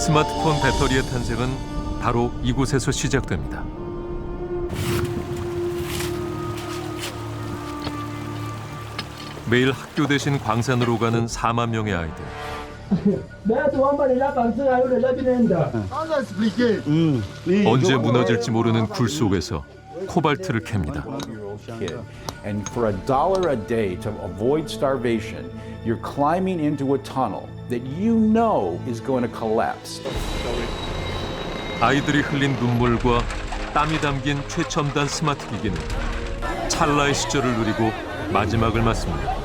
스마트폰 배터리의 탄생은 바로 이곳에서 시작됩니다. 매일 학교 대신 광산으로 가는 4만 명의 아이들. 언제 무너질지 모르는 굴 속에서 코발트를 캡니다. And for $1 a day to avoid starvation, you're climbing into a tunnel that you know is going to collapse. 아이들이 흘린 눈물과 땀이 담긴 최첨단 스마트 기기는 찰나의 시절을 누리고 마지막을 맞습니다.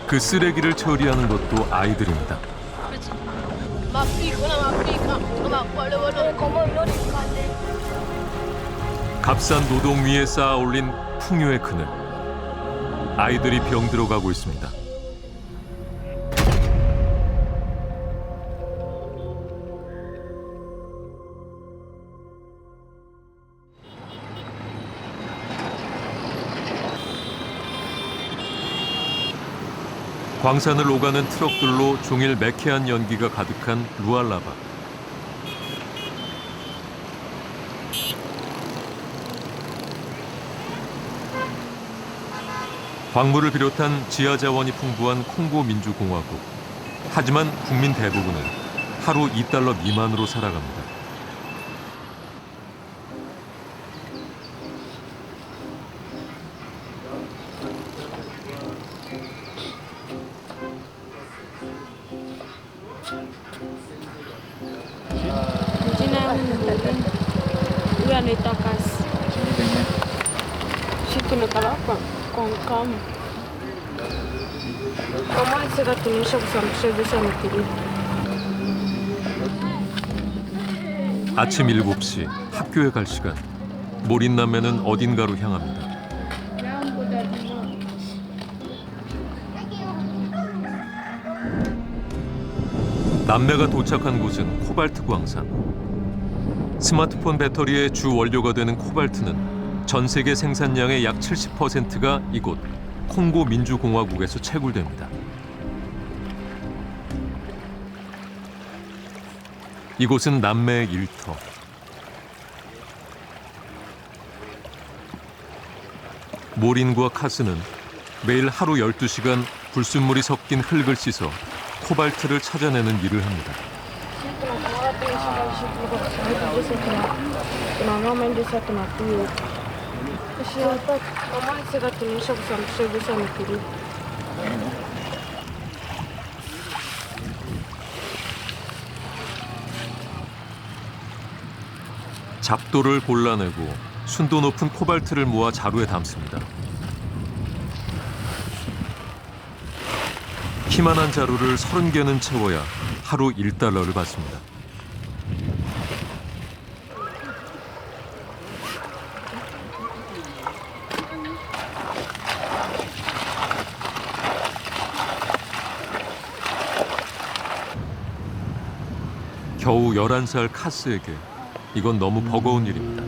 그 쓰레기를 처리하는 것도 아이들입니다. 값싼 노동 위에 쌓아 올린 풍요의 그늘. 아이들이 병들어 가고 있습니다. 광산을 오가는 트럭들로 종일 매캐한 연기가 가득한 루알라바. 광물을 비롯한 지하 자원이 풍부한 콩고 민주공화국. 하지만 국민 대부분은 하루 $2 미만으로 살아갑니다. 아침 7시 학교에 갈 시간. 모린남매는 어딘가로 향합니다. 남매가 도착한 곳은 코발트 광산. 스마트폰 배터리의 주 원료가 되는 코발트는 전 세계 생산량의 약 70%가 이곳 콩고 민주공화국에서 채굴됩니다. 이곳은 남매의 일터. 모린과 카스는 매일 하루 12시간 불순물이 섞인 흙을 씻어 코발트를 찾아내는 일을 합니다. 잡도를 골라내고 순도 높은 코발트를 모아 자루에 담습니다. 키만한 자루를 30개는 채워야 하루 $1를 받습니다. 겨우 11살 카스에게 이건 너무 버거운 일입니다.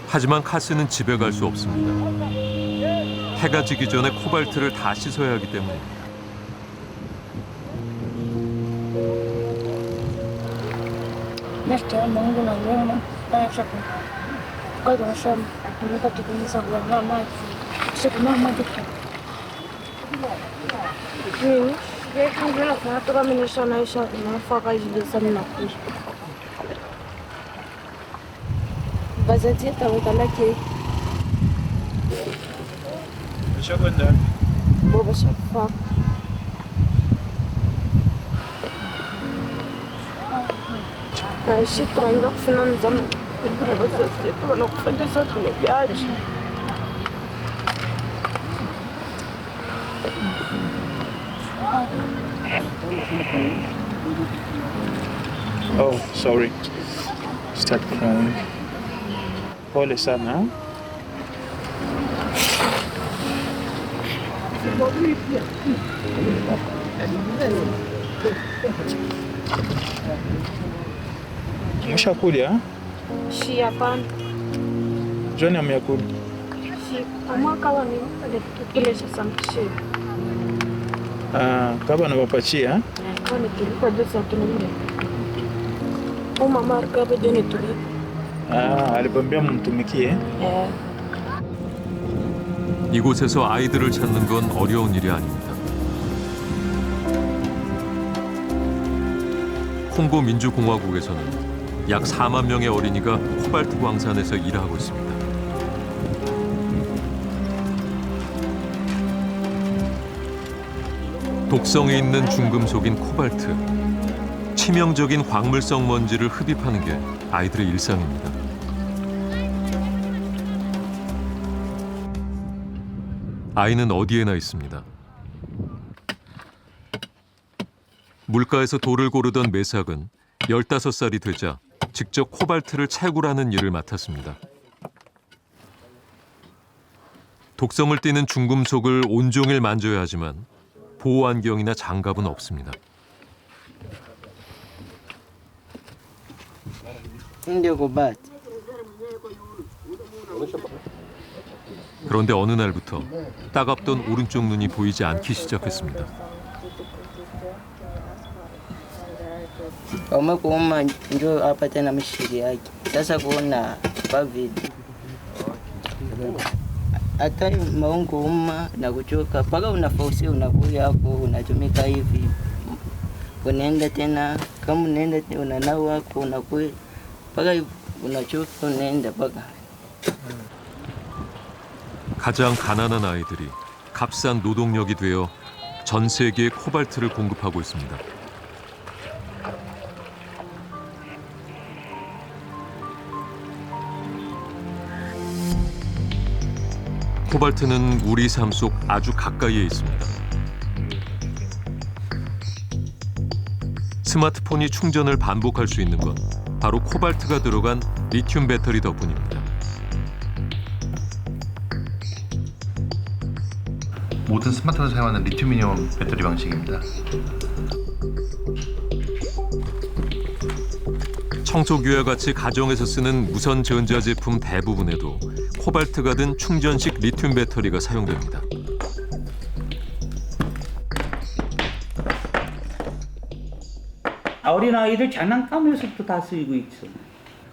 하지만 카스는 집에 갈 수 없습니다. 해가 지기 전에 코발트를 다 씻어야 하기 때문입니다. Oh, sorry. Start crying. Pole sana. Umeshakuja? Shi hapana. John amekula. Mwaka wa ni alitukulesha samshi. Kaba anawapatia. Kwa ni kilikuwa jesa tunumbe. Mama arkabe jeni tuli. Alipambia mumtumikie. 이곳에서 아이들을 찾는 건 어려운 일이 아닙니다. 콩고 민주공화국에서는 약 4만 명의 어린이가 코발트 광산에서 일하고 있습니다. 독성이 있는 중금속인 코발트. 치명적인 광물성 먼지를 흡입하는 게 아이들의 일상입니다. 아이는 어디에나 있습니다. 물가에서 돌을 고르던 매삭은 15살이 되자 직접 코발트를 채굴하는 일을 맡았습니다. 독성을 띠는 중금속을 온종일 만져야 하지만 보호 안경이나 장갑은 없습니다. 그런데 어느 날부터 따갑던 오른쪽 눈이 보이지 않기 시작했습니다. Umekuuma njoo hapa tena mshiri yake. Sasa kuna COVID. Hata maungo uma na kuchoka paka unafausi unakuja hapo unatumika hivi. Unaenda tena kama unaenda tena unanawa hapo unakuja paka unachoka unaenda paka. 가장 가난한 아이들이 값싼 노동력이 되어 전 세계에 코발트를 공급하고 있습니다. 코발트는 우리 삶 속 아주 가까이에 있습니다. 스마트폰이 충전을 반복할 수 있는 건 바로 코발트가 들어간 리튬 배터리 덕분입니다. 모든 스마트폰을 사용하는 리튬이온 배터리 방식입니다. 청소기와 같이 가정에서 쓰는 무선 전자제품 대부분에도 코발트가 든 충전식 리튬 배터리가 사용됩니다. 어린아이들 장난감에서부터 다 쓰이고 있어.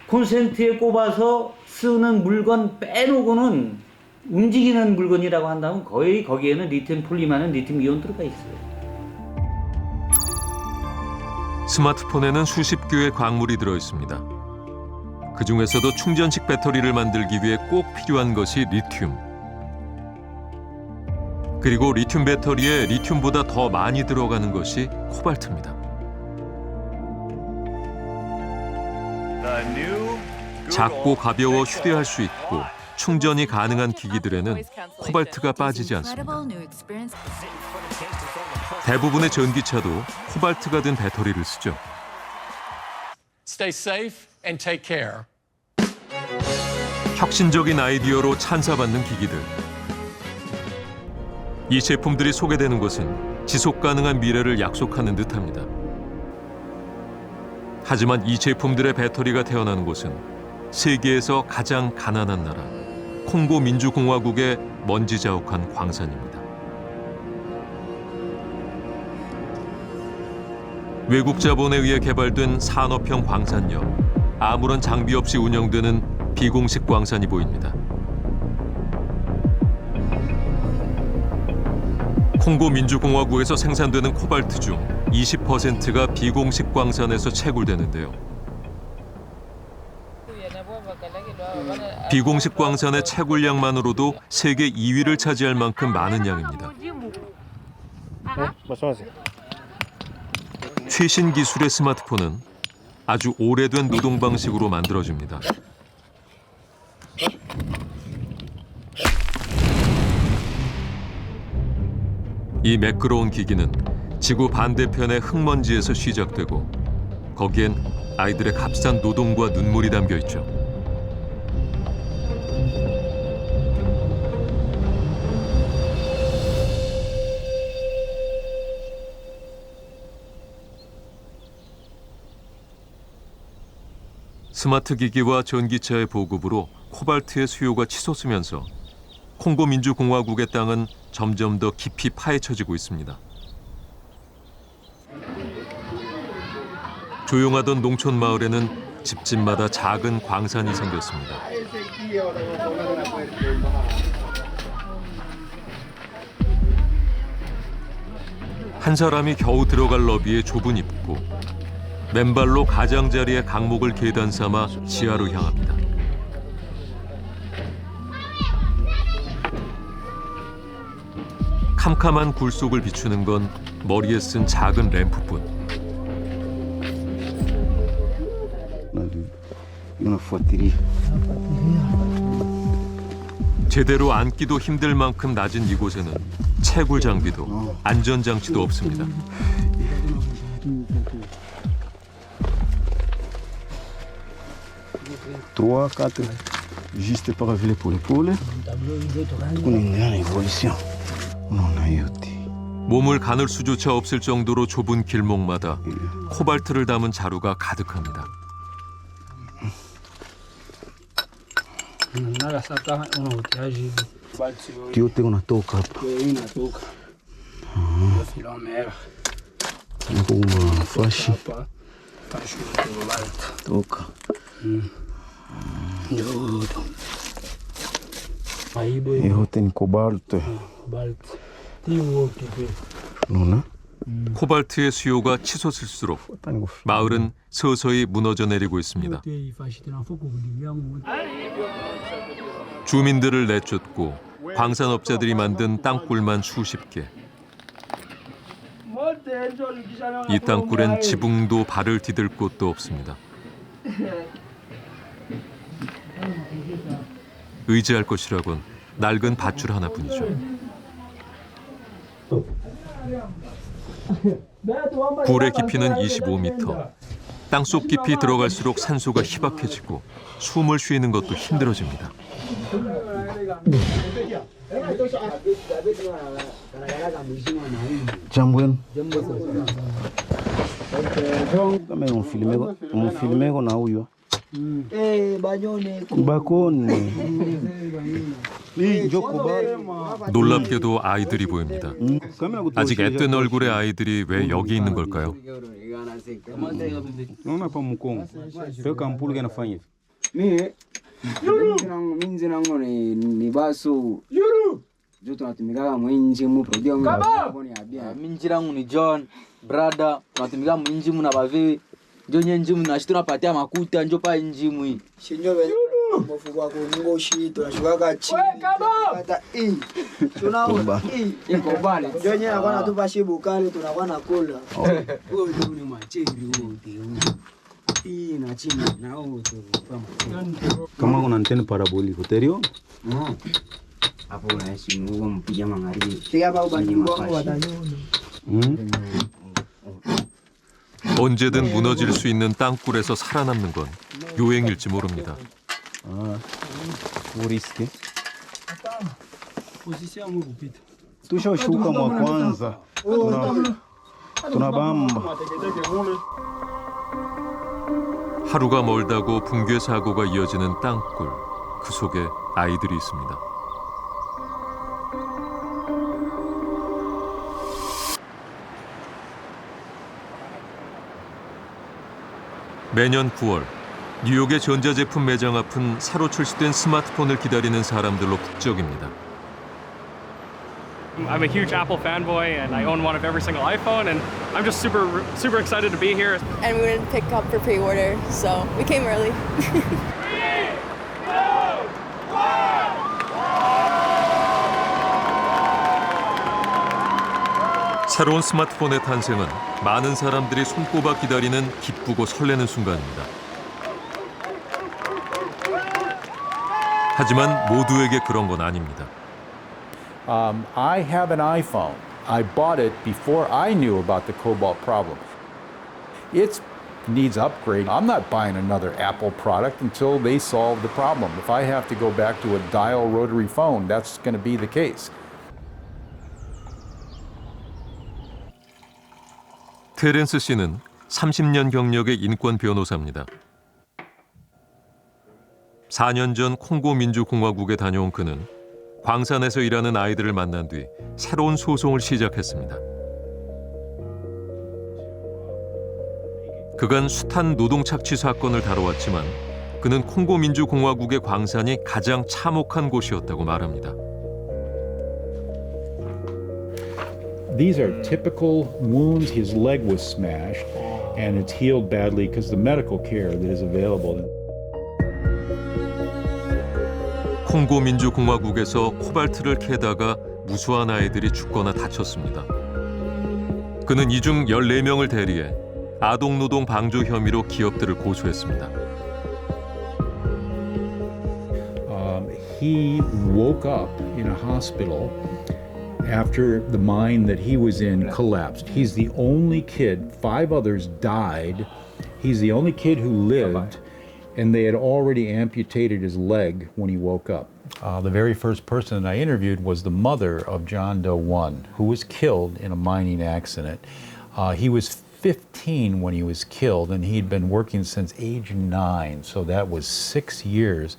콘센트에 꼽아서 쓰는 물건 빼놓고는 움직이는 물건이라고 한다면 거의 거기에는 리튬 폴리마는 리튬 이온 들어가 있어요. 스마트폰에는 수십 개의 광물이 들어 있습니다. 그 중에서도 충전식 배터리를 만들기 위해 꼭 필요한 것이 리튬. 그리고 리튬 배터리에 리튬보다 더 많이 들어가는 것이 코발트입니다. 작고 가벼워 휴대할 수 있고 충전이 가능한 기기들에는 코발트가 빠지지 않습니다. 대부분의 전기차도 코발트가 든 배터리를 쓰죠. Stay safe and take care. 혁신적인 아이디어로 찬사받는 기기들. 이 제품들이 소개되는 것은 지속 가능한 미래를 약속하는 듯합니다. 하지만 이 제품들의 배터리가 태어나는 곳은 세계에서 가장 가난한 나라, 콩고 민주공화국의 먼지 자욱한 광산입니다. 외국 자본에 의해 개발된 산업형 광산역. 아무런 장비 없이 운영되는 비공식 광산이 보입니다. 콩고 민주공화국에서 생산되는 코발트 중 20%가 비공식 광산에서 채굴되는데요. 비공식 광산의 채굴량만으로도 세계 2위를 차지할 만큼 많은 양입니다. 최신 기술의 스마트폰은 아주 오래된 노동 방식으로 만들어집니다. 이 매끄러운 기기는 지구 반대편의 흙먼지에서 시작되고 거기엔 아이들의 값싼 노동과 눈물이 담겨 있죠. 스마트 기기와 전기차의 보급으로 코발트의 수요가 치솟으면서 콩고 민주공화국의 땅은 점점 더 깊이 파헤쳐지고 있습니다. 조용하던 농촌 마을에는 집집마다 작은 광산이 생겼습니다. 한 사람이 겨우 들어갈 너비의 좁은 입구. 맨발로 가장자리의 강목을 계단 삼아 지하로 향합니다. 캄캄한 굴 속을 비추는 건 머리에 쓴 작은 램프뿐. 제대로 앉기도 힘들 만큼 낮은 이곳에는 채굴 장비도 안전 장치도 없습니다. Trois, quatre, juste para ver por épaule. Kuna evolução. Non aiuti. 몸을 가눌 수조차 없을 정도로 좁은 길목마다 코발트를 담은 자루가 가득합니다. Eu tenho na touca. Uma faixa. Touca. Eu tenho cobalto. Não, 코발트의 수요가 치솟을수록 마을은 서서히 무너져 내리고 있습니다. 주민들을 내쫓고 광산업자들이 만든 땅굴만 수십 개. 이 땅굴엔 지붕도 발을 디딜 곳도 없습니다. 의지할 것이라곤 낡은 밧줄 하나뿐이죠. 굴의 깊이는 25m. 땅속 깊이 들어갈수록 산소가 희박해지고 숨을 쉬는 것도 힘들어집니다. Jambueno. Também filmego na uyo. Bacone. 놀랍게도 아이들이 보입니다. 아직 앳된 얼굴의 아이들이 왜 여기 있는 걸까요? Não é para mucom. Eu campul que na fanha. minzirango ni basu joto natumikaga mwinji mu program minjirangu ni John brother natumika mwinji mu na bave jonye njimu na shituna patia makuta njo pa njimu hii shinyobe mofugwa ko ngoshi tunashukaga chini hata tunaona iko bale jonye akona tupashi bukali tunakuwa na kula wewe ni machiri wote hii na chini na wote Kama kuna antena parabolico, terio? hapo unaishi Mungu mpija magharibi sikia baba ubani wangu watanyona 언제든 무너질 수 있는 땅굴에서 살아남는 건 요행일지 모릅니다. Por isso que. Tushashuka mwa kwanza. Tunabamba. 하루가 멀다고 붕괴 사고가 이어지는 땅굴. 그 속에 아이들이 있습니다. 매년 9월 뉴욕의 전자제품 매장 앞은 새로 출시된 스마트폰을 기다리는 사람들로 북적입니다. I'm a huge Apple fanboy and I own one of every single iPhone and I'm just super excited to be here. And we didn't pick up for pre-order, so we came early. 새로운 스마트폰의 탄생은 많은 사람들이 손꼽아 기다리는 기쁘고 설레는 순간입니다. 하지만 모두에게 그런 건 아닙니다. I have an iPhone. I bought it before I knew about the cobalt problem. It needs upgrade. I'm not buying another Apple product until they solve the problem. If I have to go back to a dial rotary phone, that's going to be the case. 테렌스 씨는 30년 경력의 인권 변호사입니다. 4년 전 콩고 민주공화국에 다녀온 그는 광산에서 일하는 아이들을 만난 뒤 새로운 소송을 시작했습니다. 그간 숱한 노동착취 사건을 다뤄왔지만 그는 콩고 민주공화국의 광산이 가장 참혹한 곳이었다고 말합니다. These are typical wounds. His leg was smashed and it's healed badly because the medical care that is available. 콩고 민주공화국에서 코발트를 캐다가 무수한 아이들이 죽거나 다쳤습니다. 그는 이 중 14명을 대리해 아동노동 방조 혐의로 기업들을 고소했습니다. He woke up in a hospital after the mine that he was in collapsed. He's the only kid, 5 others died. He's the only kid who lived, and they had already amputated his leg when he woke up. The very first person that I interviewed was the mother of John Doe 1, who was killed in a mining accident. He was 15 when he was killed, and he'd been working since age 9, so that was 6 years.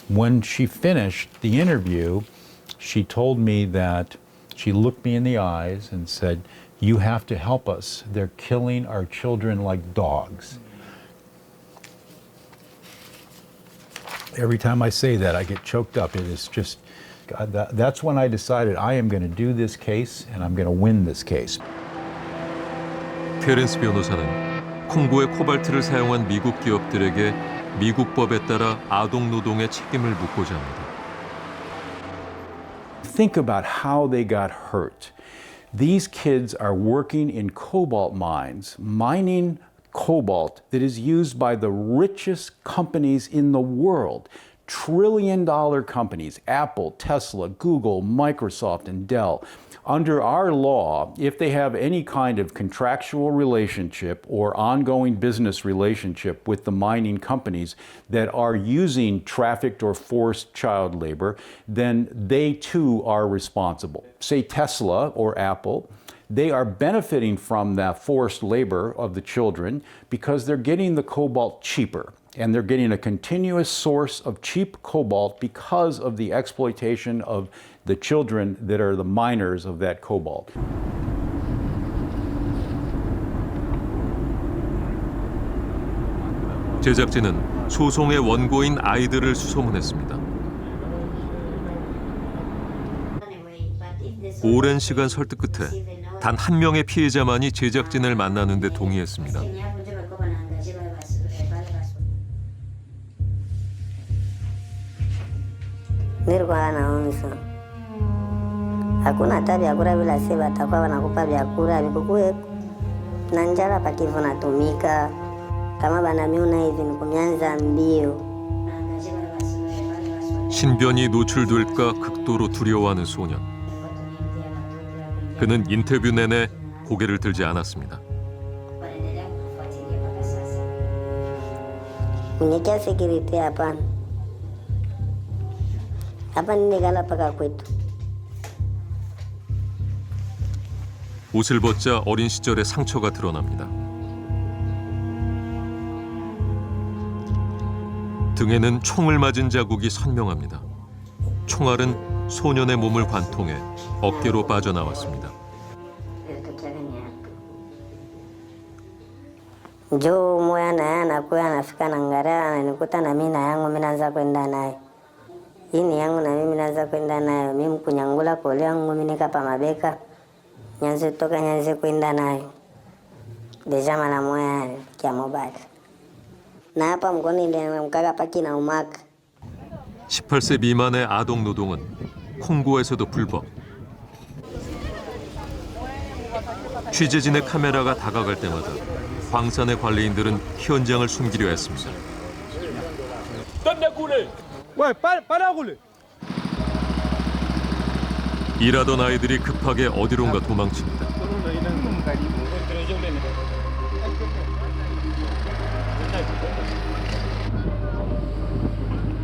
When she finished the interview, she told me that she looked me in the eyes and said, "You have to help us. They're killing our children like dogs." Every time I say that, I get choked up. It is just, God, that's when I decided I am going to do this case and I'm going to win this case. 테렌스 변호사는 콩고의 코발트를 사용한 미국 기업들에게 미국 법에 따라 아동 노동의 책임을 묻고자 합니다. Think about how they got hurt. These kids are working in cobalt mines, mining cobalt that is used by the richest companies in the world. trillion-dollar companies, Apple, Tesla, Google, Microsoft, and Dell. Under our law, if they have any kind of contractual relationship or ongoing business relationship with the mining companies that are using trafficked or forced child labor, then they too are responsible. Say Tesla or Apple, they are benefiting from that forced labor of the children because they're getting the cobalt cheaper. And they're getting a continuous source of cheap cobalt because of the exploitation of the children that are the miners of that cobalt. 제작진은 소송의 원고인 아이들을 수소문했습니다. 오랜 시간 설득 끝에 단 한 명의 피해자만이 제작진을 만나는 데 동의했습니다. Nilikuwa naonza hakuna hata vyakula bila si watakuwa wanakupa vyakula vikukuwe na njala pakivu natumika kama banamiuna hivi nikumianza mbio. 신변이 노출될까 극도로 두려워하는 소년. 그는 인터뷰 내내 고개를 들지 않았습니다. Mnyekia security hapana. Hapa nilikala paka kwetu. 옷을 벗자 어린 시절의 상처가 드러납니다. 등에는 총을 맞은 자국이 선명합니다. 총알은 소년의 몸을 관통해 어깨로 빠져나왔습니다. Jo moya naye anakuwa anafika na ngara ananikuta na mimi na yangu mimi naanza kwenda naye. Hii ni yangu na mimi naanza kwenda nayo. Mimi kunyangula kole yangu mimi nikapa mabeka. Nyanze toka nyanze kwenda nayo. Deja mara moya kia mobile. Na hapa mkono ndio mkaga paki na umaka. 18세 미만의 아동 노동은 콩고에서도 불법. 취재진의 카메라가 다가갈 때마다 광산의 관리인들은 현장을 숨기려 했습니다. 일하던 아이들이 급하게 어디론가 도망칩니다.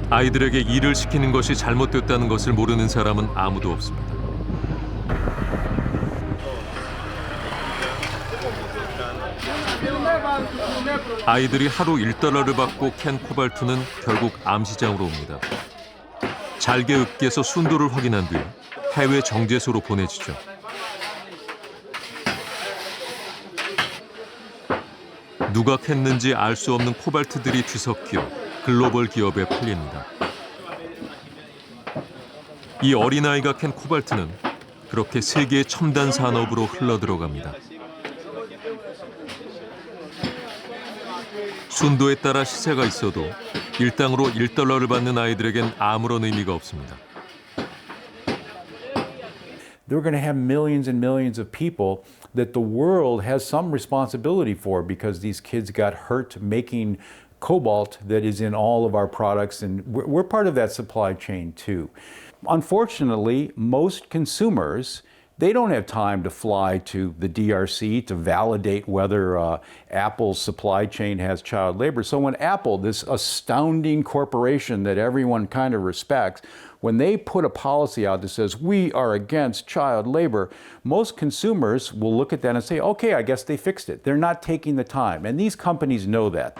아이들에게 일을 시키는 것이 잘못됐다는 것을 모르는 사람은 아무도 없습니다. 아이들이 하루 $1를 받고 캔 코발트는 결국 암시장으로 옵니다. 잘게 읍개서 순도를 확인한 뒤 해외 정제소로 보내지죠. 누가 캤는지 알 수 없는 코발트들이 뒤섞여 글로벌 기업에 팔립니다. 이 어린아이가 캔 코발트는 그렇게 세계의 첨단 산업으로 흘러들어갑니다. 순도에 따라 시세가 있어도 일당으로 $1를 받는 아이들에겐 아무런 의미가 없습니다. They're going to have millions and millions of people that the world has some responsibility for because these kids got hurt making cobalt that is in all of our products, and we're part of that supply chain too. Unfortunately, most consumers, they don't have time to fly to the DRC to validate whether Apple's supply chain has child labor. So when Apple, this astounding corporation that everyone kind of respects, when they put a policy out that says we are against child labor, most consumers will look at that and say, okay, I guess they fixed it. They're not taking the time. And these companies know that.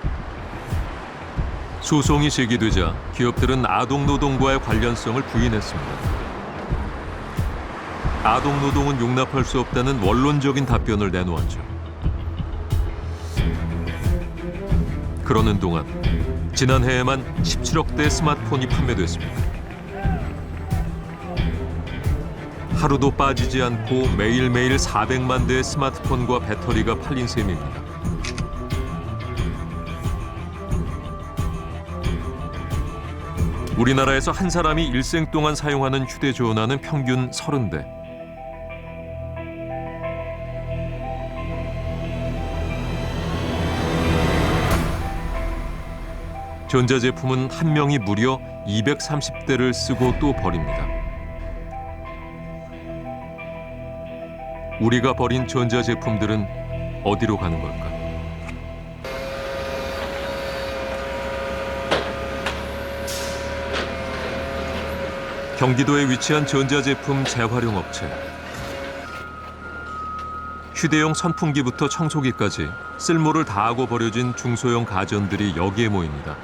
소송이 제기되자 기업들은 아동노동과의 관련성을 부인했습니다. 아동노동은 용납할 수 없다는 원론적인 답변을 내놓았죠. 그러는 동안 지난해에만 17억 대 스마트폰이 판매됐습니다. 하루도 빠지지 않고 매일매일 400만 대의 스마트폰과 배터리가 팔린 셈입니다. 우리나라에서 한 사람이 일생 동안 사용하는 휴대전화는 평균 30대. 전자제품은 한 명이 무려 230대를 쓰고 또 버립니다. 우리가 버린 전자제품들은 어디로 가는 걸까? 경기도에 위치한 전자제품 재활용 업체. 휴대용 선풍기부터 청소기까지 쓸모를 다하고 버려진 중소형 가전들이 여기에 모입니다.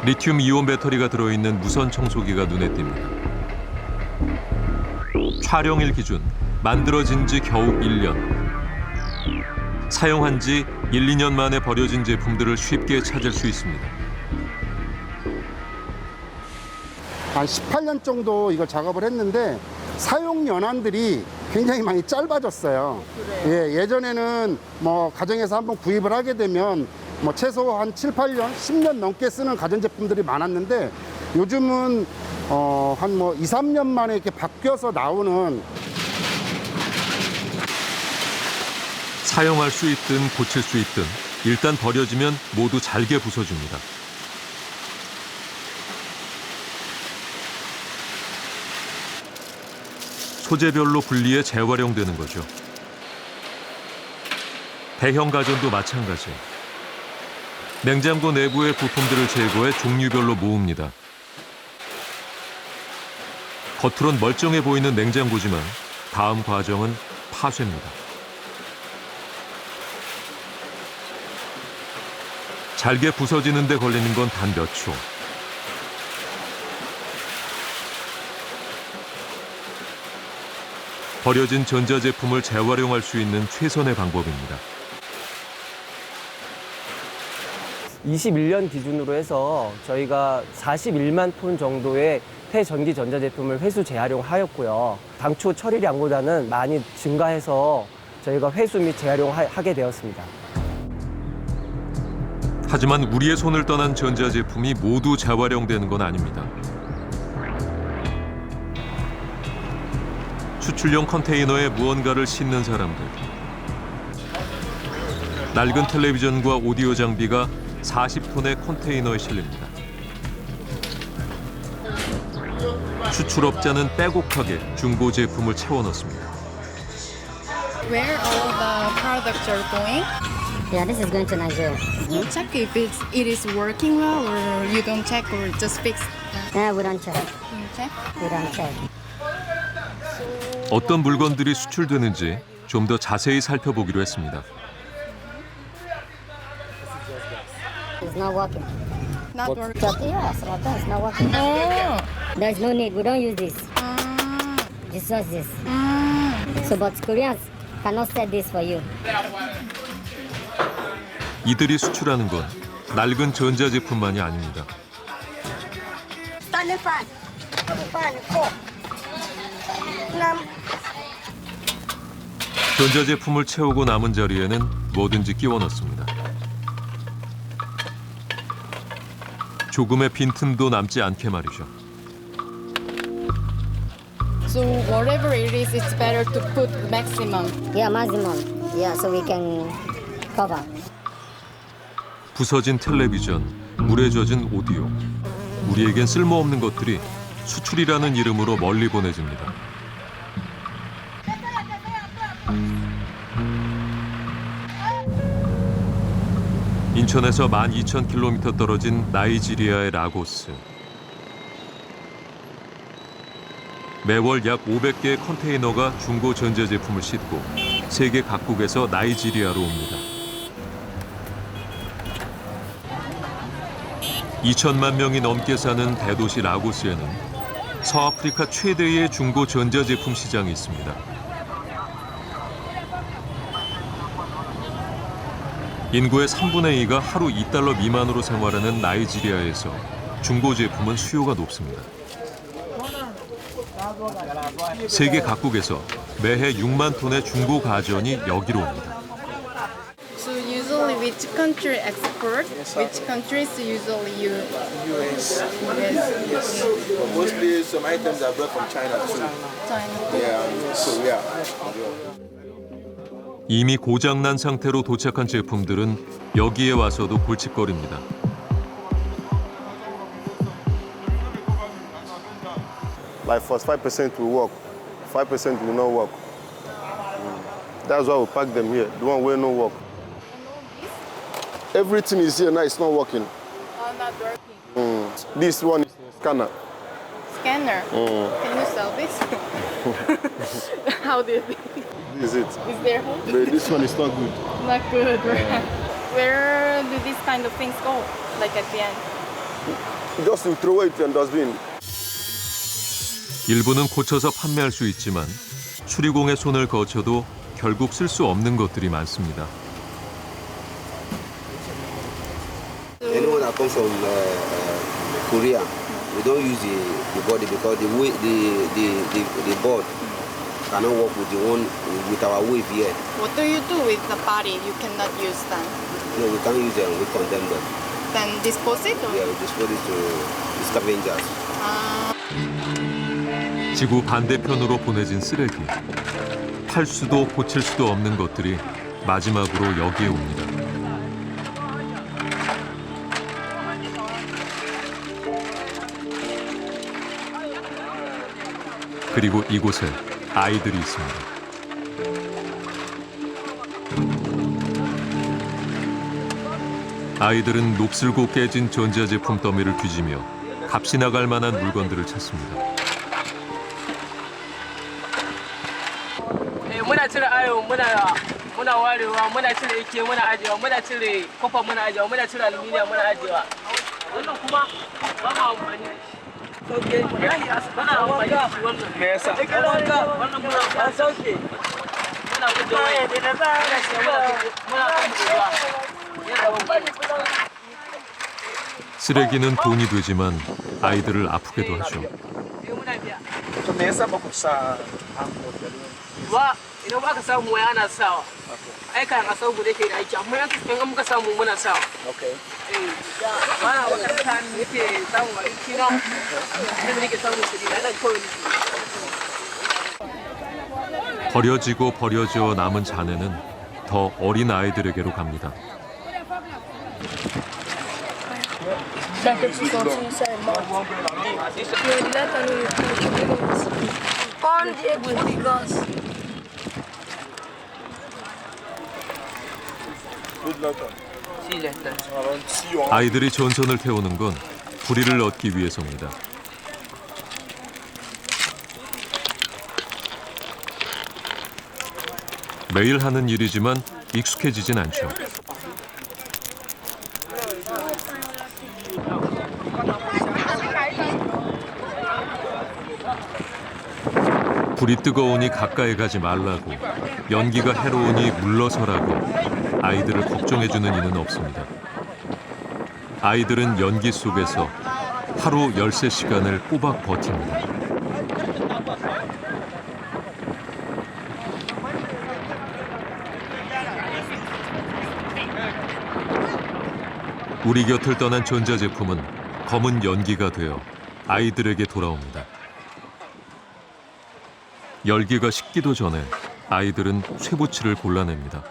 리튬 이온 배터리가 들어있는 무선 청소기가 눈에 띕니다. 촬영일 기준 만들어진 지 겨우 1년. 사용한 지 1, 2년 만에 버려진 제품들을 쉽게 찾을 수 있습니다. 한 18년 정도 이걸 작업을 했는데 사용 연한들이 굉장히 많이 짧아졌어요. 예, 예전에는 뭐 가정에서 한번 구입을 하게 되면 뭐 최소 한 7, 8년, 10년 넘게 쓰는 가전제품들이 많았는데 요즘은 한 뭐 2, 3년 만에 이렇게 바뀌어서 나오는. 사용할 수 있든 고칠 수 있든 일단 버려지면 모두 잘게 부서집니다. 소재별로 분리해 재활용되는 거죠. 대형 가전도 마찬가지. 냉장고 내부의 부품들을 제거해 종류별로 모읍니다. 겉으론 멀쩡해 보이는 냉장고지만 다음 과정은 파쇄입니다. 잘게 부서지는 데 걸리는 건 단 몇 초. 버려진 전자제품을 재활용할 수 있는 최선의 방법입니다. 21년 기준으로 해서 저희가 41만 톤 정도의 폐전기 전자제품을 회수 재활용하였고요. 당초 처리량보다는 많이 증가해서 저희가 회수 및 재활용하게 되었습니다. 하지만 우리의 손을 떠난 전자제품이 모두 재활용되는 건 아닙니다. 수출용 컨테이너에 무언가를 싣는 사람들. 낡은 텔레비전과 오디오 장비가 40톤의 컨테이너에 실립니다. 수출업자는 빼곡하게 중고 제품을 채워 넣습니다. Where all the products are going? Yeah, this is going to Nigeria. You check if it is working well, or you don't check, or just fix. Yeah, we don't check. You check. We don't check. So 어떤 물건들이 수출되는지 좀 더 자세히 살펴보기로 했습니다. It's not working. Not working. Yes, it's not working. There's no need. We don't use this. Just use this. So, but Koreans cannot set this for you. 이들이 수출하는 건 낡은 전자제품만이 아닙니다. Standing fan. 전자제품을 채우고 남은 자리에는 뭐든지 끼워 넣습니다. 조금의 빈틈도 남지 않게 말이죠. So whatever it is, it's better to put maximum. Yeah, maximum. Yeah, so we can cover. 부서진 텔레비전, 물에 젖은 오디오. 우리에겐 쓸모없는 것들이 수출이라는 이름으로 멀리 보내집니다. 인천에서 12,000km 떨어진 나이지리아의 라고스. 매월 약 500개의 컨테이너가 중고 전자제품을 싣고 세계 각국에서 나이지리아로 옵니다. 2천만 명이 넘게 사는 대도시 라고스에는 서아프리카 최대의 중고 전자제품 시장이 있습니다. 인구의 3분의 2가 하루 $2 미만으로 생활하는 나이지리아에서 중고 제품은 수요가 높습니다. 세계 각국에서 매해 6만 톤의 중고 가전이 여기로 옵니다. So usually which country export? Which countries usually you? US. Yes. Mostly some items are brought from China too. China. Yeah, Korea. 이미 고장난 상태로 도착한 제품들은 여기에 와서도 골칫거립니다. Like first 5% will work, 5% will not work. That's why we pack them here. The one will not work. Everything is here now. It's not working. Not working. This one is a scanner. Scanner. Can you sell this? How do you think? This is it. Is there hope? But this one is not good. Not good. Where do these kind of things go? Like at the end? Just to throw it in dustbin. 일부는 고쳐서 판매할 수 있지만 수리공의 손을 거쳐도 결국 쓸 수 없는 것들이 많습니다. Anyone that comes from Korea, we don't use the body because the board cannot work with our wave here. What do you do with the body? You cannot use them. No, we can't use them. We condemn them. Then dispose it? Or? Yeah, we dispose it to the scavengers. 지구 반대편으로 보내진 쓰레기. 팔 수도 고칠 수도 없는 것들이 마지막으로 여기에 옵니다. 그리고 이곳에 아이들이 있습니다. 아이들은 녹슬고 깨진 전자제품 더미를 뒤지며 값이 나갈 만한 물건들을 찾습니다. muna cire ayo muna warewa muna cire ike muna ajewa muna cire kofa muna ajewa muna cire aluminium muna ajewa wannan kuma ba ma amfani da shi muna amfani da shi wannan me yasa wannan muna ba sauke muna gudu wai muna 쓰레기는 돈이 되지만 아이들을 아프게도 하죠. To me yasa ba ku sa wa idan ba ka samu wai ana sawa ai kan a sau guda ke da aiki amma yanzu in muka samu muna sawa okay ba wa kan yake samu wai kino da nake samu kudi ana kawai 버려지고 버려져 남은 잔해는 더 어린 아이들에게로 갑니다. 아이들이 전선을 태우는 건 불의를 얻기 위해서입니다. 매일 하는 일이지만 익숙해지진 않죠. 불이 뜨거우니 가까이 가지 말라고, 연기가 해로우니 물러서라고 아이들을 걱정해주는 이는 없습니다. 아이들은 연기 속에서 하루 13시간을 꼬박 버팁니다. 우리 곁을 떠난 전자제품은 검은 연기가 되어 아이들에게 돌아옵니다. 열기가 식기도 전에 아이들은 쇠붙이를 골라냅니다.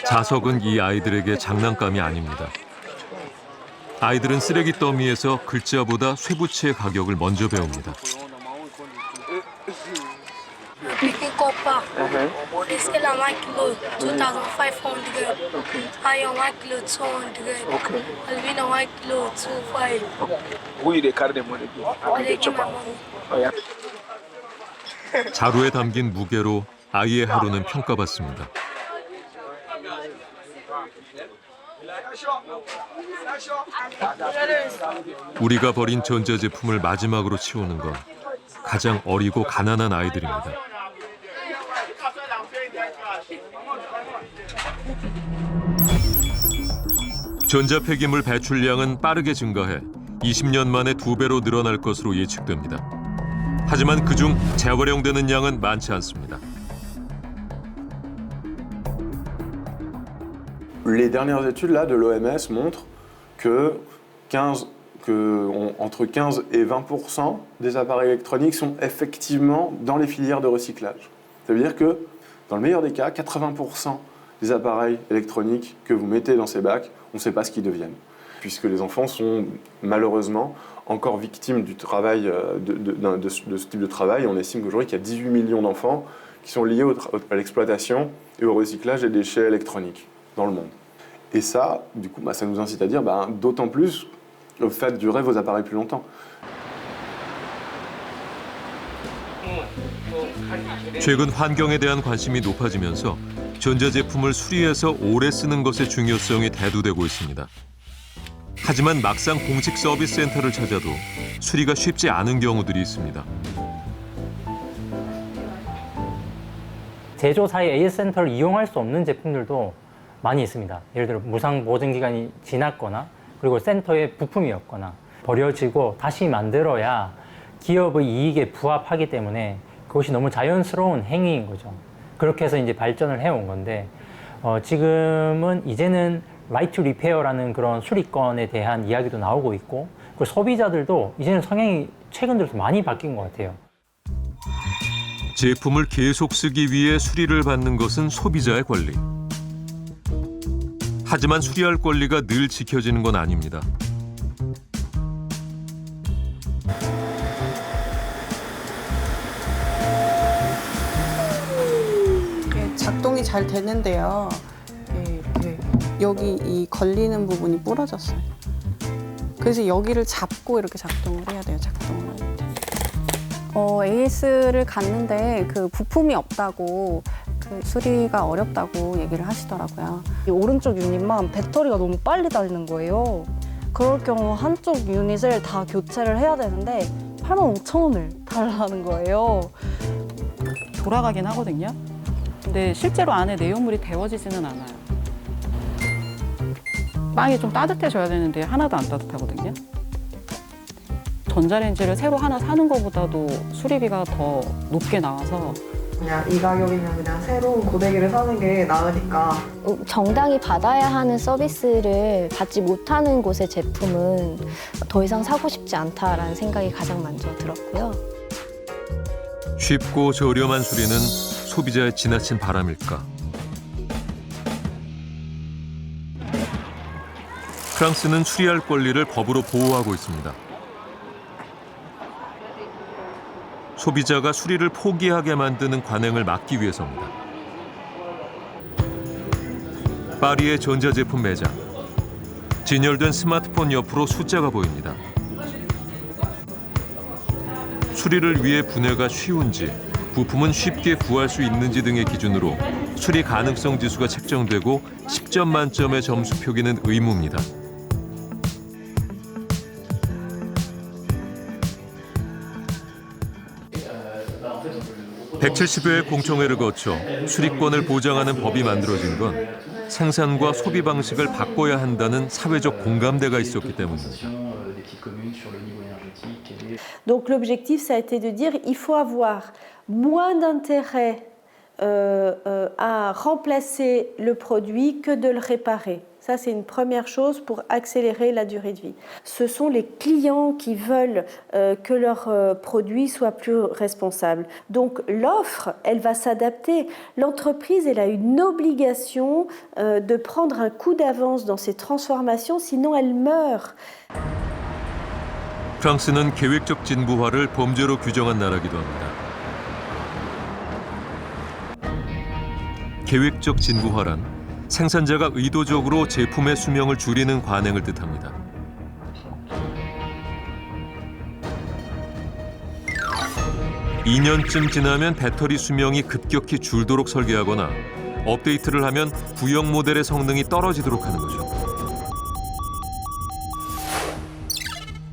자석은 이 아이들에게 장난감이 아닙니다. 아이들은 쓰레기 더미에서 글자보다 쇠붙이의 가격을 먼저 배웁니다. 자루에 담긴 무게로 아이의 하루는 평가받습니다. 우리가 버린 전자제품을 마지막으로 치우는 건 가장 어리고 가난한 아이들입니다. 전자폐기물 배출량은 빠르게 증가해 20년 만에 2배로 늘어날 것으로 예측됩니다. 하지만 그중 재활용되는 양은 많지 않습니다. Les dernières études là, de l'OMS montrent que entre 15 et 20% des appareils électroniques sont effectivement dans les filières de recyclage. Ça veut dire que, dans le meilleur des cas, 80% des appareils électroniques que vous mettez dans ces bacs, on ne sait pas ce qu'ils deviennent. Puisque les enfants sont malheureusement encore victimes du travail, de ce type de travail. On estime qu'aujourd'hui qu'il y a 18 millions d'enfants qui sont liés à l'exploitation et au recyclage des déchets électroniques dans le monde. Et ça, du coup, ça nous incite à dire d'autant plus faites durer vos appareils plus longtemps. 최근 환경에 대한 관심이 높아지면서 전자제품을 수리해서 오래 쓰는 것의 중요성이 대두되고 있습니다. 하지만 막상 공식 서비스 센터를 찾아도 수리가 쉽지 않은 경우들이 있습니다. 제조사의 AS 센터를 이용할 수 없는 제품들도 많이 있습니다. 예를 들어 무상 보증 기간이 지났거나 그리고 센터의 부품이었거나 버려지고 다시 만들어야 기업의 이익에 부합하기 때문에 그것이 너무 자연스러운 행위인 거죠. 그렇게 해서 이제 발전을 해온 건데 지금은 이제는 라이트 리페어라는 그런 수리권에 대한 이야기도 나오고 있고 그리고 소비자들도 이제는 성향이 최근 들어서 많이 바뀐 것 같아요. 제품을 계속 쓰기 위해 수리를 받는 것은 소비자의 권리. 하지만 수리할 권리가 늘 지켜지는 건 아닙니다. 작동이 잘 되는데요. 여기 이 걸리는 부분이 부러졌어요. 그래서 여기를 잡고 이렇게 작동을 해야 돼요. 작동을 할 때. AS를 갔는데 그 부품이 없다고 그 수리가 어렵다고 얘기를 하시더라고요. 이 오른쪽 유닛만 배터리가 너무 빨리 닳는 거예요. 그럴 경우 한쪽 유닛을 다 교체를 해야 되는데 85,000원을 달라는 거예요. 돌아가긴 하거든요. 근데 실제로 안에 내용물이 데워지지는 않아요. 빵이 좀 따뜻해져야 되는데 하나도 안 따뜻하거든요. 전자레인지를 새로 하나 사는 것보다도 수리비가 더 높게 나와서 그냥 이 가격이면 그냥 새로운 고데기를 사는 게 나으니까. 정당히 받아야 하는 서비스를 받지 못하는 곳의 제품은 더 이상 사고 싶지 않다라는 생각이 가장 먼저 들었고요. 쉽고 저렴한 수리는 소비자의 지나친 바람일까? 프랑스는 수리할 권리를 법으로 보호하고 있습니다. 소비자가 수리를 포기하게 만드는 관행을 막기 위해서입니다. 파리의 전자제품 매장. 진열된 스마트폰 옆으로 숫자가 보입니다. 수리를 위해 분해가 쉬운지, 부품은 쉽게 구할 수 있는지 등의 기준으로 수리 가능성 지수가 책정되고 10점 만점의 점수 표기는 의무입니다. 170여의 공청회를 거쳐 수리권을 보장하는 법이 만들어진 건 생산과 소비 방식을 바꿔야 한다는 사회적 공감대가 있었기 때문입니다. Donc l'objectif, ça a été de dire il faut avoir moins d'intérêt à remplacer le produit que de le réparer. Ça, c'est une première chose pour accélérer la durée de vie. Ce sont les clients qui veulent que leur produit soit plus responsable. Donc l'offre, elle va s'adapter. L'entreprise, elle a une obligation de prendre un coup d'avance dans ces transformations, sinon elle meurt. 프랑스는 계획적 진부화를 범죄로 규정한 나라기도 합니다. 계획적 진부화란 생산자가 의도적으로 제품의 수명을 줄이는 관행을 뜻합니다. (2년쯤) 지나면 배터리 수명이 급격히 줄도록 설계하거나 업데이트를 하면 구형 모델의 성능이 떨어지도록 하는 거죠.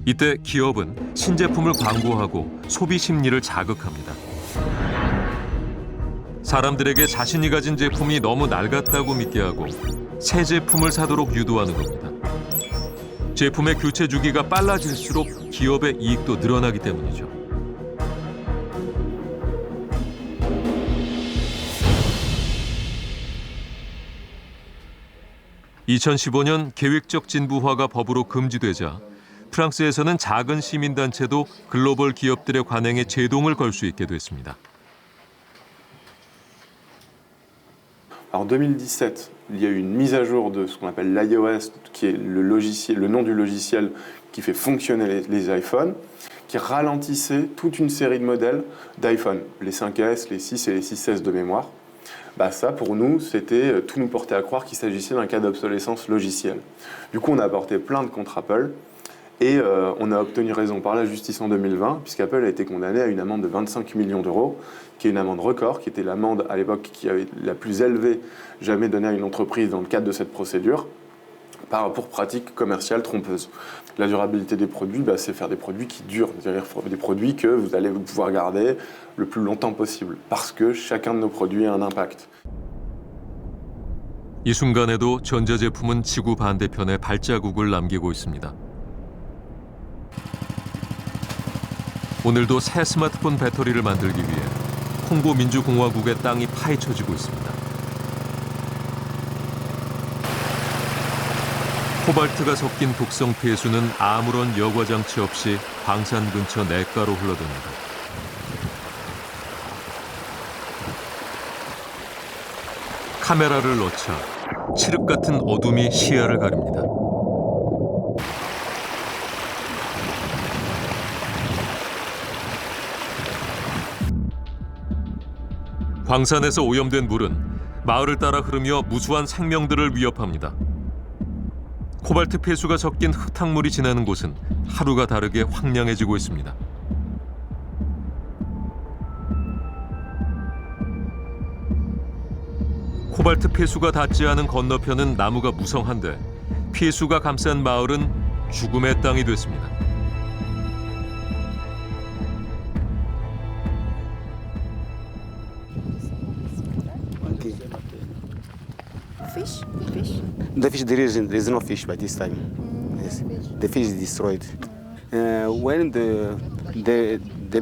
이때 기업은 신제품을 광고하고 소비 심리를 자극합니다. 사람들에게 자신이 가진 제품이 너무 낡았다고 믿게 하고 새 제품을 사도록 유도하는 겁니다. 제품의 교체 주기가 빨라질수록 기업의 이익도 늘어나기 때문이죠. (2015년) 계획적 진부화가 법으로 금지되자 프랑스에서는 작은 시민단체도 글로벌 기업들의 관행에 제동을 걸 수 있게 됐습니다. En 2017, il y a eu une mise à jour de ce qu'on appelle l'iOS, qui est le nom du logiciel qui fait fonctionner les iPhones, qui ralentissait toute une série de modèles d'iPhone, les 5S, les 6 et les 6S de mémoire. Ça, pour nous, c'était tout nous portait à croire qu'il s'agissait d'un cas d'obsolescence logicielle. Du coup, on a apporté plainte contre Apple et on a obtenu raison par la justice en 2020, puisqu'Apple a été condamné à une amende de 25 millions d'euros, qui est une amende record, qui était l'amende à l'époque qui avait la plus élevée jamais donnée à une entreprise dans le cadre de cette procédure, pour pratique commerciale trompeuse. La durabilité des produits, c'est faire des produits qui durent, c'est-à-dire des produits que vous allez pouvoir garder le plus longtemps possible, parce que chacun de nos produits a un impact. 이 순간에도 전자제품은 지구 반대편에 발자국을 남기고 있습니다. 오늘도 새 스마트폰 배터리를 만들기 위해 콩고 민주공화국의 땅이 파헤쳐지고 있습니다. 코발트가 섞인 독성 폐수는 아무런 여과 장치 없이 광산 근처 냇가로 흘러듭니다. 카메라를 넣자 칠흑 같은 어둠이 시야를 가립니다. 광산에서 오염된 물은 마을을 따라 흐르며 무수한 생명들을 위협합니다. 코발트 폐수가 섞인 흙탕물이 지나는 곳은 하루가 다르게 황량해지고 있습니다. 코발트 폐수가 닿지 않은 건너편은 나무가 무성한데 폐수가 감싼 마을은 죽음의 땅이 됐습니다. Fish? Fish? The fish, there is no fish by this time. Yes. The fish is destroyed. When the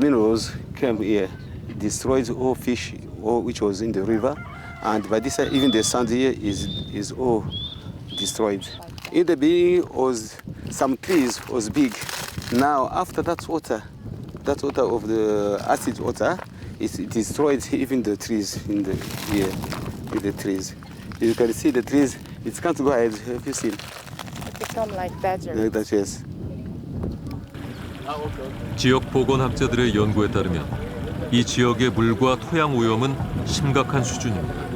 minerals came here, destroyed all fish which was in the river, and by this time even the sand here is all destroyed. In the beginning was some trees was big. Now after that water of the acid water, it destroyed even the trees in the here, with the trees. You can see the trees, it can't go ahead, have you seen? It become like badger. Like that, yes. 지역 보건학자들의 연구에 따르면 이 지역의 물과 토양 오염은 심각한 수준입니다.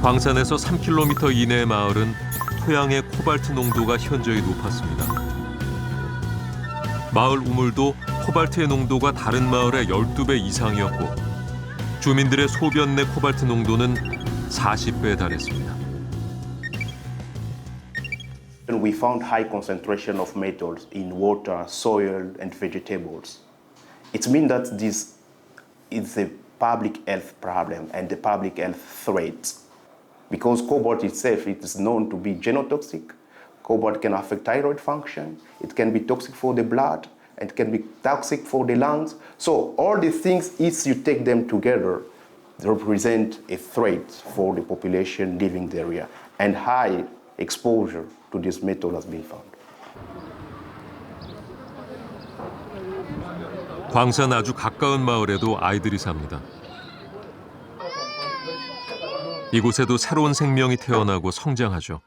광산에서 3km 이내의 마을은 토양의 코발트 농도가 현저히 높았습니다. 마을 우물도 코발트의 농도가 다른 마을의 12배 이상이었고 주민들의 소변 내 코발트 농도는 40배에 달했습니다. And we found high concentration of metals in water, soil, and vegetables. It means that this is a public health problem and a public health threat. Because cobalt itself it is known to be genotoxic. Cobalt can affect thyroid function. It can be toxic for the blood and can be toxic for the lungs. So all these things, if you take them together, they represent a threat for the population living the area. And high exposure to this metal has been found. 광산 아주 가까운 마을에도 아이들이 삽니다. 이곳에도 새로운 생명이 태어나고 성장하죠.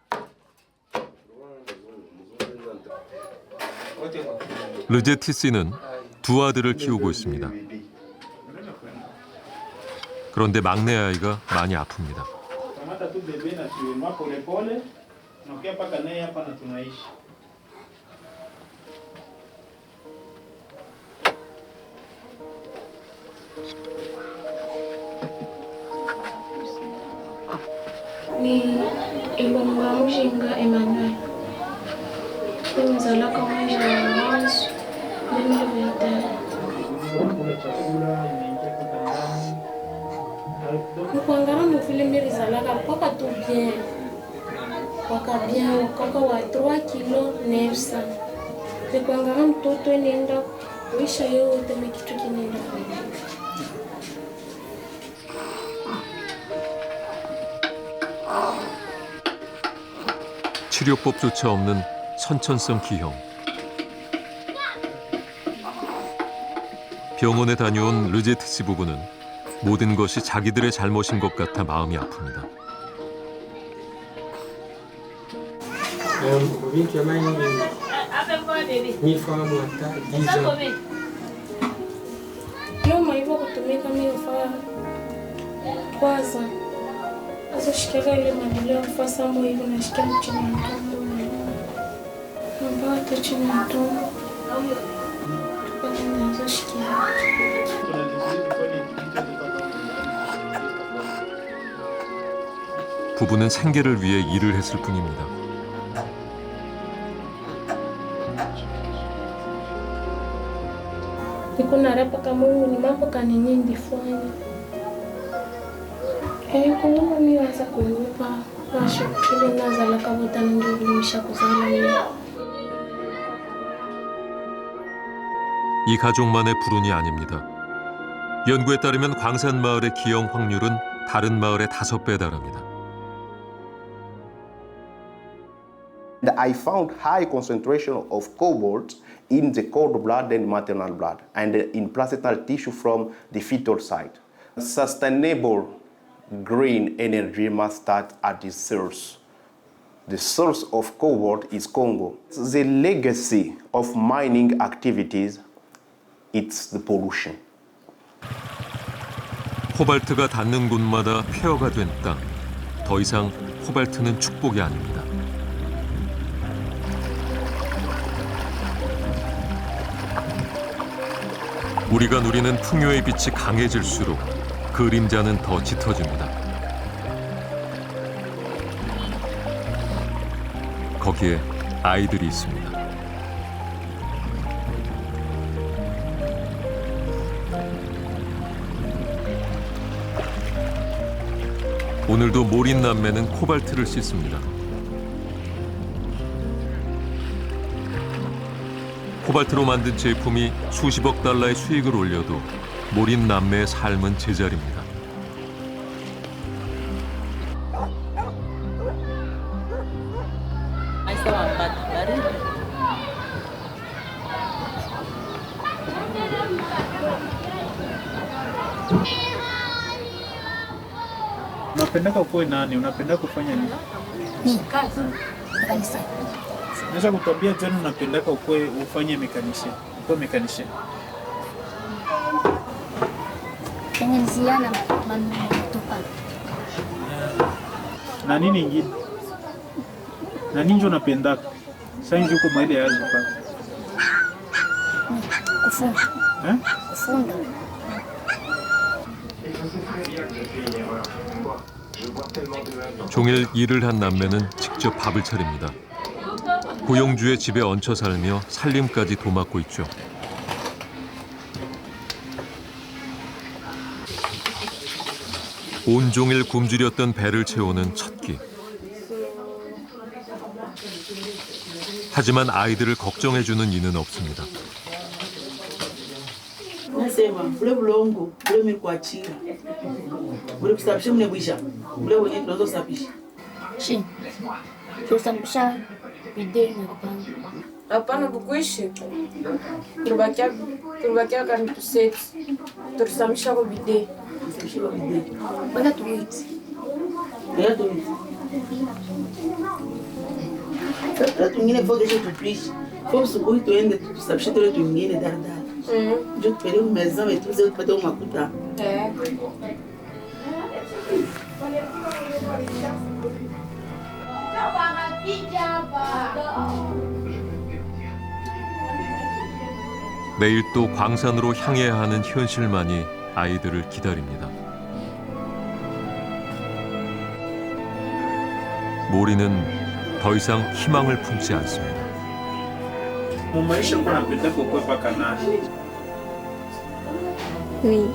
르제티씨는 두 아들을 키우고 있습니다. 그런데 막내 아이가 많이 아픕니다. Ni Ilunga Mujinga Emmanuel. Nimezalaka mwezi wa mwanzo 2021. Kuangana muvile mirizalaka paka tu bien. Paka bien kaka wa 3 kilo 900. Kuangana mtoto nenda kuisha yote kitu kinaenda kwa. 치료법조차 없는 선천성 기형. 병원에 다녀온 르제티씨 부부는 모든 것이 자기들의 잘못인 것 같아 마음이 아픕니다. Loma hivyo kutumika miofaa kwanza azoshikiaga ile maendeleo kufasa mo hivyo nashikia chini ya mtombo ambayo chini ya mtombo tukana azoshikia. 부부는 생계를 위해 일을 했을 뿐입니다. Niko narapa Mungu ni mambo kanini ndifanya. Kungu mimi waza kuipa washukuru nazala kabuta ndio kuzala. 이 가족만의 불운이 아닙니다. 연구에 따르면 광산 마을의 기형 확률은 다른 마을의 5배에 달합니다. I found high concentration of cobalt in the cord blood and maternal blood and in placental tissue from the fetal side. Sustainable green energy must start at the source. The source of cobalt is Congo. The legacy of mining activities, it's the pollution. 코발트가 닿는 곳마다 폐허가 된 땅. 더 이상 코발트는 축복이 아닙니다. 우리가 누리는 풍요의 빛이 강해질수록 그림자는 더 짙어집니다. 거기에 아이들이 있습니다. 오늘도 모린 남매는 코발트를 씻습니다. 코발트로 만든 제품이 수십억 달러의 수익을 올려도 모린 남매의 삶은 제자리입니다. Unapenda kuwa nani? Unapenda kufanya nini? Kazi. Naweza kutuambia John, unapendaka ufanye mekanisha, ukuwe mekanisha? Tengenziana manutupa. Na nini ingine? Na nini ndio unapendaka? Sasa nje uko mahali yaje pale. Kufunda. Kufunda. 종일 일을 한 남매는 직접 밥을 차립니다. 고용주의 집에 얹혀 살며 살림까지 도맡고 있죠. 온종일 굶주렸던 배를 채우는 첫 끼. 하지만 아이들을 걱정해주는 이는 없습니다. Nasema ule bulongo ule mikuachia ule kusafisha mne bwisha ule wenye tunazosafisha Shi. Tusafisha bidii na kupanga. Hapana kukuishi. Tulibakia kama tuseti. Tulisamisha kwa bidii. Wala tuwiti. Wala tuwiti. Sasa tungine vode je tuplishi. Kwa subuhi tuende tusafishe tole tungine daradara. Je tupeleke maison et tuze tupate makuta. 매일 또 광산으로 향해야 하는 현실만이 아이들을 기다립니다. 모리는 더 이상 희망을 품지 않습니다. Mu maisha kuna napendaka ukuwe paka nani? Oui.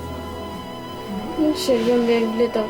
Sheria ndio ileta